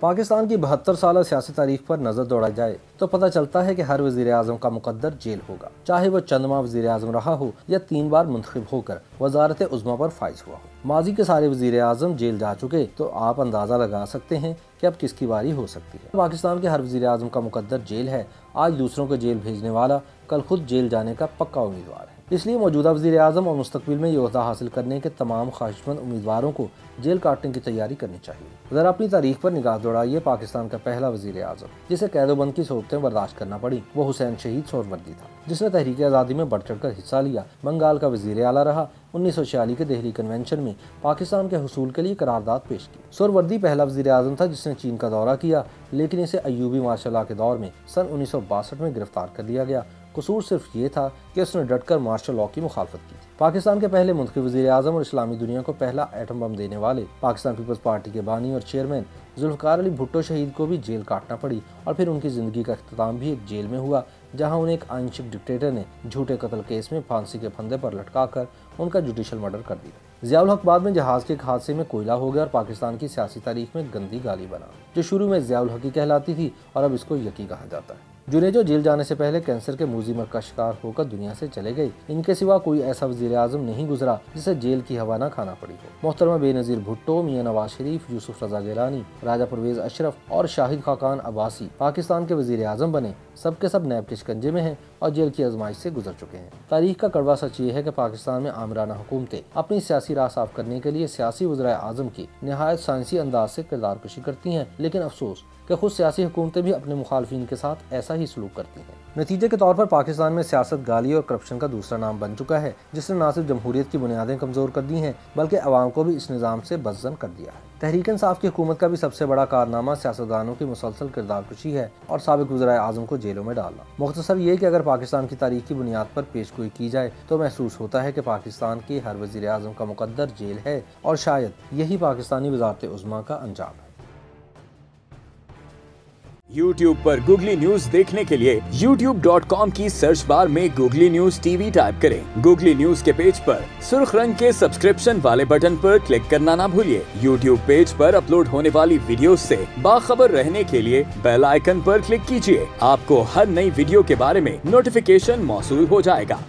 पाकिस्तान की 72 साल सियासी तारीख पर नजर दौड़ा जाए तो पता चलता है कि हर वजीर आजम का मुकद्दर जेल होगा, चाहे वो चंद माह वजीर आजम रहा हो या 3 बार मुंतखब होकर वजारत उज़्मा पर फाइज हुआ हो। माजी के सारे वजीर आजम जेल जा चुके तो आप अंदाजा लगा सकते हैं कि अब किसकी बारी हो सकती है। पाकिस्तान के हर वजीर आजम का मुकद्दर जेल है। आज दूसरों को जेल भेजने वाला कल खुद जेल जाने का पक्का उम्मीदवार है। इसलिए मौजूदा वज़ीर आज़म और मुस्तकबिल में ये ओहदा हासिल करने के तमाम ख्वाहिशमंद उम्मीदवारों को जेल काटने की तैयारी करनी चाहिए। ज़रा अपनी तारीख पर निगाह दौड़ाइए। पाकिस्तान का पहला वज़ीर आज़म जिसे कैदोबंद की सोबतें बर्दाश्त करना पड़ी वो हुसैन शहीद सोहरवर्दी था, जिसने तहरीक आज़ादी में बढ़ चढ़ कर हिस्सा लिया। बंगाल का वज़ीर आला रहा। 1946 के दिल्ली कन्वेंशन में पाकिस्तान के हुसूल के लिए करारदाद पेश की। सोहरवर्दी पहला वज़ीर आज़म था जिसने चीन का दौरा किया, लेकिन इसे अयूबी मार्शल लॉ के दौर में सन 1962 में गिरफ्तार कर लिया गया। कसूर सिर्फ ये था कि उसने डटकर मार्शल लॉ की मुखालफत की थी। पाकिस्तान के पहले मुंतखब वज़ीर आज़म और इस्लामी दुनिया को पहला एटम बम देने वाले पाकिस्तान पीपल्स पार्टी के बानी और चेयरमैन जुल्फ़िकार अली भुट्टो शहीद को भी जेल काटना पड़ी और फिर उनकी ज़िंदगी का अख्ताम भी एक जेल में हुआ, जहां उन्हें एक आंशिक डिक्टेटर ने झूठे कत्ल केस में फांसी के फंदे पर लटकाकर उनका जुडिशल मर्डर कर दिया। ज़ियाउल हक बाद में जहाज़ के एक हादसे में कोयला हो गया और पाकिस्तान की सियासी तारीख में गंदी गाली बना, जो शुरू में ज़ियाउल हक कहलाती थी और अब इसको यकी कहा जाता है। जुनेजो जेल जाने से पहले कैंसर के मुजीमर का शिकार होकर दुनिया से चले गए। इनके सिवा कोई ऐसा वज़ीर आज़म नहीं गुजरा जिसे जेल की हवा न खाना पड़ी हो। मोहतरमा बेनज़ीर भुट्टो, मियां नवाज शरीफ, यूसुफ रज़ा गिलानी, राजा परवेज़ अशरफ और शाहिद खाकान अब्बासी पाकिस्तान के वज़ीर आज़म बने। सबके सब नैब के शिकंजे में हैं और जेल की आजमाइश से गुजर चुके हैं। तारीख का कड़वा सच ये है कि पाकिस्तान में आमराना हुकूमतें अपनी सियासी राह साफ करने के लिए सियासी वज़ीर आज़म की नहायत साइंसी अंदाज से किरदार कशी करती हैं, लेकिन अफसोस कि खुद सियासी हुकूमतें भी अपने मुखालफिन के साथ ऐसा ही सलूक करती हैं। नतीजे के तौर पर पाकिस्तान में सियासत गाली और करप्शन का दूसरा नाम बन चुका है, जिसने न सिर्फ जमहूरियत की बुनियादें कमज़ोर कर दी हैं बल्कि अवाम को भी इस निज़ाम से बज़्ज़न कर दिया है। तहरीक इंसाफ की हुकूमत का भी सबसे बड़ा कारनामा सियासतदानों की मुसलसल किरदार कशी है और साबिक वज़ीर आज़म को जेलों में डालना। मुख्तसर ये कि अगर पाकिस्तान की तारीख की बुनियाद पर पेशगोई की जाए तो महसूस होता है कि पाकिस्तान के हर वज़ीर आज़म का मुकद्दर जेल है और शायद यही पाकिस्तानी वज़ारत उज़्मा का अंजाम है। YouTube पर गूगली न्यूज देखने के लिए youtube.com की सर्च बार में गूगली न्यूज टीवी टाइप करें। गूगली न्यूज के पेज पर सुर्ख रंग के सब्सक्रिप्शन वाले बटन पर क्लिक करना ना भूलिए। YouTube पेज पर अपलोड होने वाली वीडियोस से बाखबर रहने के लिए बेल आइकन पर क्लिक कीजिए। आपको हर नई वीडियो के बारे में नोटिफिकेशन मौसूल हो जाएगा।